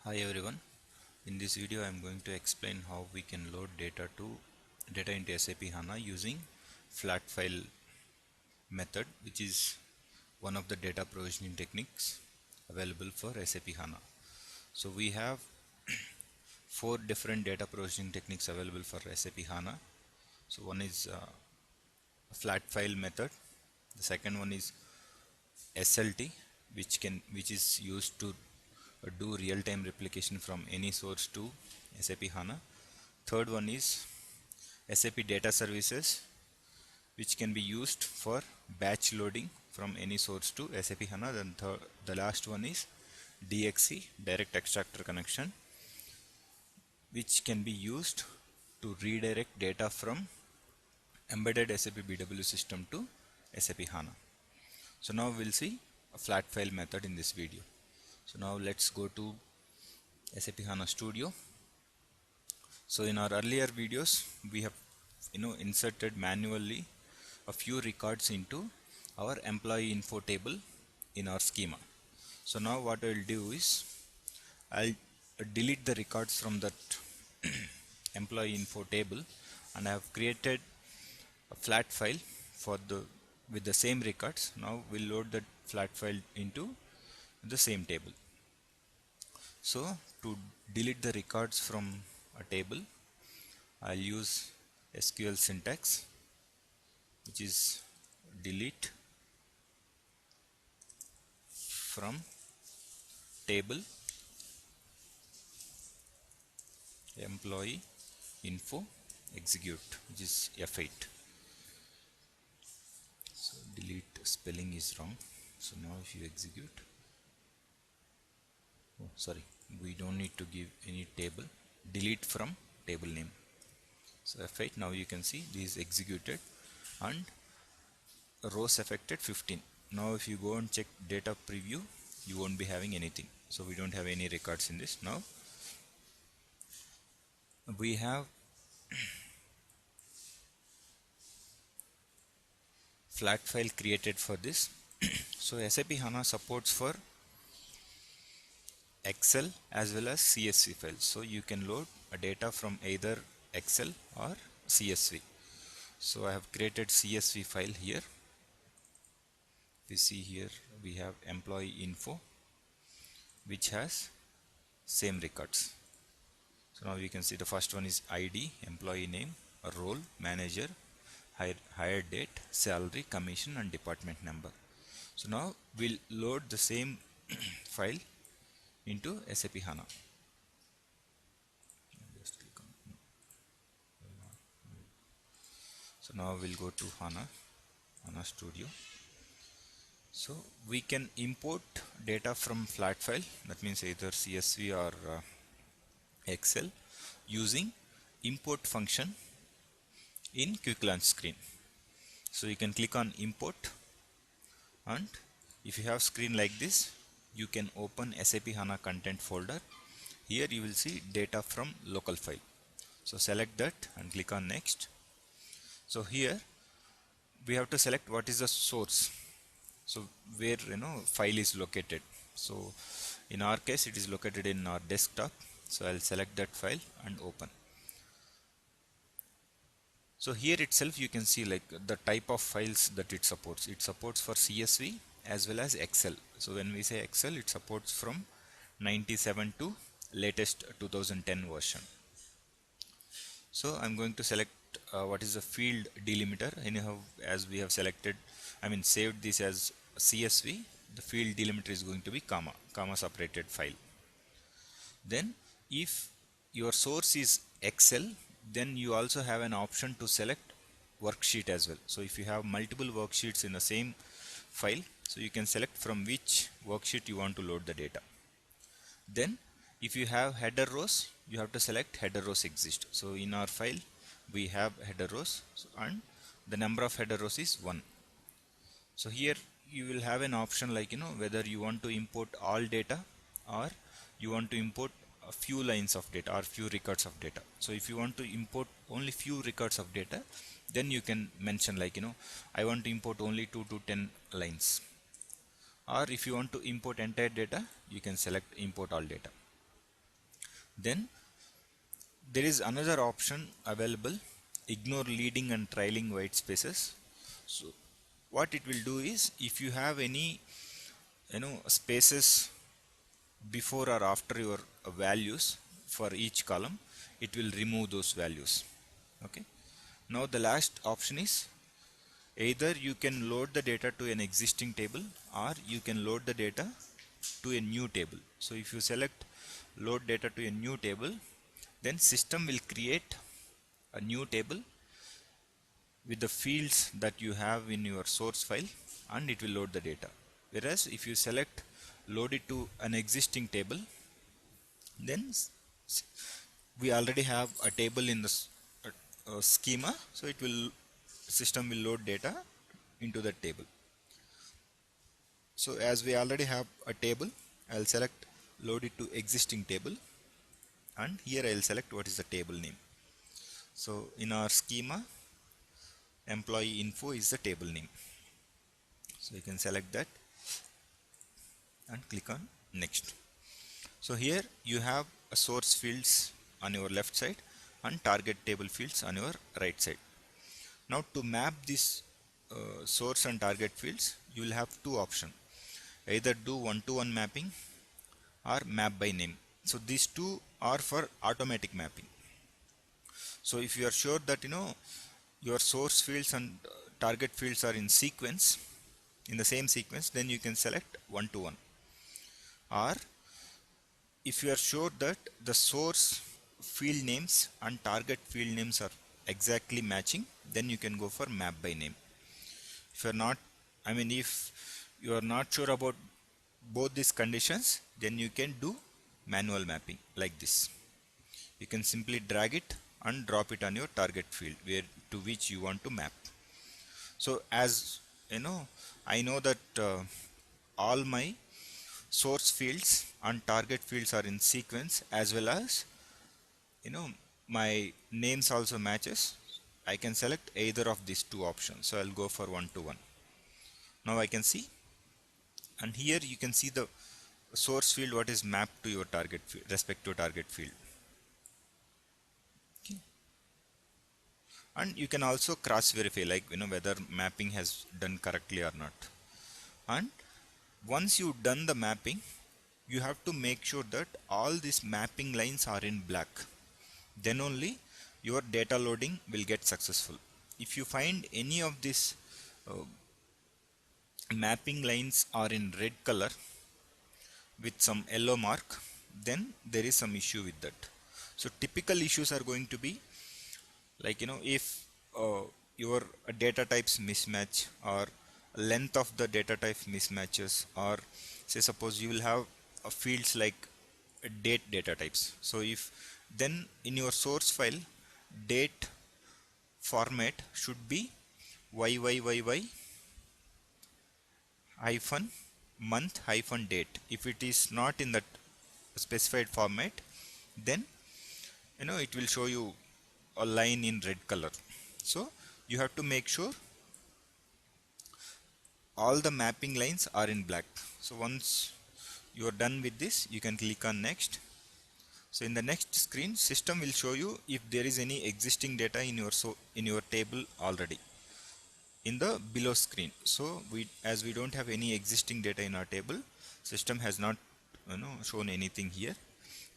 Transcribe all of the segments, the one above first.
Hi everyone. In this video I am going to explain how we can load data into SAP HANA using flat file method, which is one of the data provisioning techniques available for SAP HANA. So we have four different data provisioning techniques available for SAP HANA. So one is flat file method. The second one is SLT, which is used to do real-time replication from any source to SAP HANA. Third one is SAP data services, which can be used for batch loading from any source to SAP HANA. Then the last one is DXC, direct extractor connection, which can be used to redirect data from embedded SAP BW system to SAP HANA. So now we'll see a flat file method in this video. So now let's go to SAP HANA Studio. So in our earlier videos, we have inserted manually a few records into our employee info table in our schema. So now what I will do is I'll delete the records from that employee info table, and I have created a flat file for with the same records. Now we'll load that flat file into the same table. So to delete the records from a table, I'll use SQL syntax, which is delete from table employee info execute, which is F8. So delete spelling is wrong. So now if you execute, oh sorry, we don't need to give any table. Delete from table name. So F8, now you can see this is executed and rows affected 15. Now if you go and check data preview, you won't be having anything. So we don't have any records in this. Now we have flat file created for this. So SAP HANA supports for Excel as well as CSV files. So you can load a data from either Excel or CSV. So I have created CSV file here. We see here we have employee info, which has same records. So now you can see the first one is ID, employee name, role, manager, hire date, salary, commission, and department number. So now we'll load the same file into SAP HANA. So now we'll go to HANA Studio. So we can import data from flat file, that means either CSV or Excel, using import function in quick launch screen. So you can click on import, and if you have screen like this, you can open SAP HANA content folder. Here you will see data from local file. So select that and click on next. So here we have to select what is the source, so where file is located. So in our case it is located in our desktop, so I'll select that file and open. So here itself you can see like the type of files that it supports. It supports for CSV as well as Excel. So when we say Excel, it supports from 97 to latest 2010 version. So I'm going to select what is the field delimiter. Anyhow, as we have selected, saved this as CSV, the field delimiter is going to be comma separated file. Then if your source is Excel, then you also have an option to select worksheet as well. So if you have multiple worksheets in the same file, so you can select from which worksheet you want to load the data. Then if you have header rows, you have to select header rows exist. So in our file we have header rows, and the number of header rows is 1. So here you will have an option like whether you want to import all data or you want to import a few lines of data or few records of data. So if you want to import only few records of data, then you can mention like I want to import only 2 to 10 lines. Or if you want to import entire data, you can select import all data. Then there is another option available, ignore leading and trailing white spaces. So what it will do is, if you have any spaces before or after your values for each column, it will remove those values. Okay, now the last option is, either you can load the data to an existing table, or you can load the data to a new table. So if you select load data to a new table, then system will create a new table with the fields that you have in your source file, and it will load the data. Whereas if you select load it to an existing table, then we already have a table in the schema, so it will system will load data into that table. So as we already have a table, I'll select load it to existing table, and here I'll select what is the table name. So in our schema, employee info is the table name, so you can select that and click on next. So here you have a source fields on your left side and target table fields on your right side. Now to map this source and target fields, you will have two options: either do one-to-one mapping or map by name. So these two are for automatic mapping. So if you are sure that your source fields and target fields are in sequence, in the same sequence, then you can select one-to-one. Or if you are sure that the source field names and target field names are exactly matching, then you can go for map by name. If you are not, if you are not sure about both these conditions, then you can do manual mapping like this. You can simply drag it and drop it on your target field to which you want to map. So as I know that all my source fields and target fields are in sequence, as well as my names also matches, I can select either of these two options. So I'll go for one-to-one. Now I can see, and here you can see the source field what is mapped to your target field, respective target field. Okay. And you can also cross verify, like whether mapping has done correctly or not. And once you've done the mapping, you have to make sure that all these mapping lines are in black. Then only your data loading will get successful. If you find any of these mapping lines are in red color with some yellow mark, then there is some issue with that. So typical issues are going to be like if your data types mismatch, or length of the data type mismatches, or say suppose you will have fields like date data types. So if then in your source file, date format should be YYYY hyphen month hyphen date. If it is not in that specified format, then it will show you a line in red color. So you have to make sure all the mapping lines are in black. So once you are done with this, you can click on next. So in the next screen, system will show you if there is any existing data in your table already in the below screen. So as we don't have any existing data in our table, system has not shown anything here,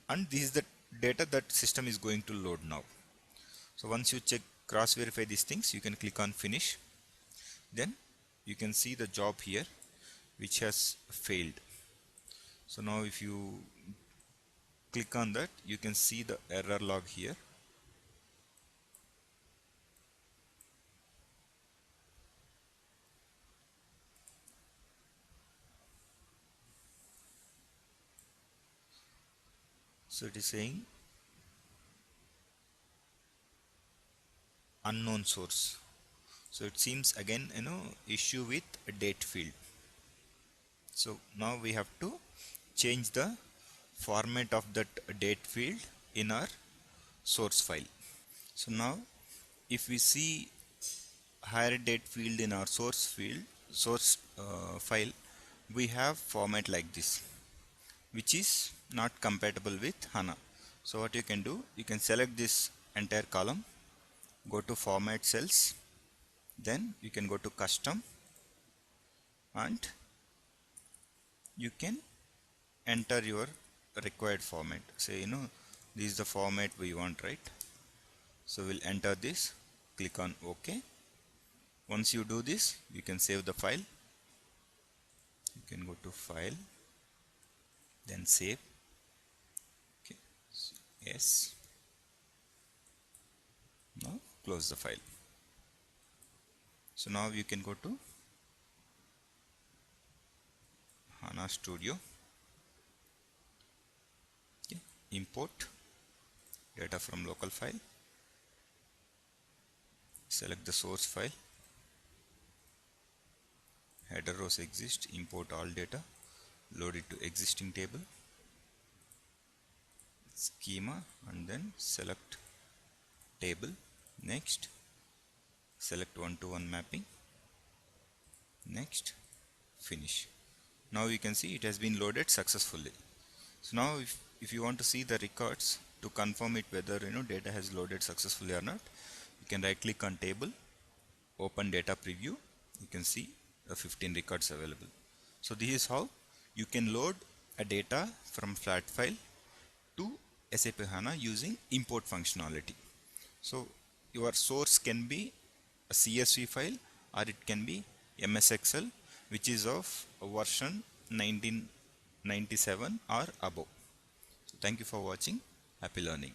and this is the data that system is going to load now. So once you check cross verify these things, you can click on finish. Then you can see the job here which has failed. So now if you click on that, you can see the error log here. So it is saying unknown source. So it seems again issue with a date field. So now we have to change the format of that date field in our source file. So now if we see hire date field in our source file, we have format like this, which is not compatible with HANA. So what you can do, you can select this entire column, go to format cells, then you can go to custom, and you can enter your required format. Say, this is the format we want, right? So we'll enter this, click on OK. Once you do this, you can save the file. You can go to file, then save. Okay. So, yes. Now close the file. So now you can go to HANA Studio. Okay. Import data from local file. Select the source file. Header rows exist. Import all data. Load it to existing table. Schema, and then select table. Next, select one-to-one mapping. Next, finish. Now you can see it has been loaded successfully. So now if you want to see the records to confirm it whether data has loaded successfully or not, you can right click on table, open data preview. You can see the 15 records available. So this is how you can load a data from flat file to SAP HANA using import functionality. So your source can be a CSV file, or it can be MS Excel, which is of version 1997 or above. So thank you for watching. Happy learning.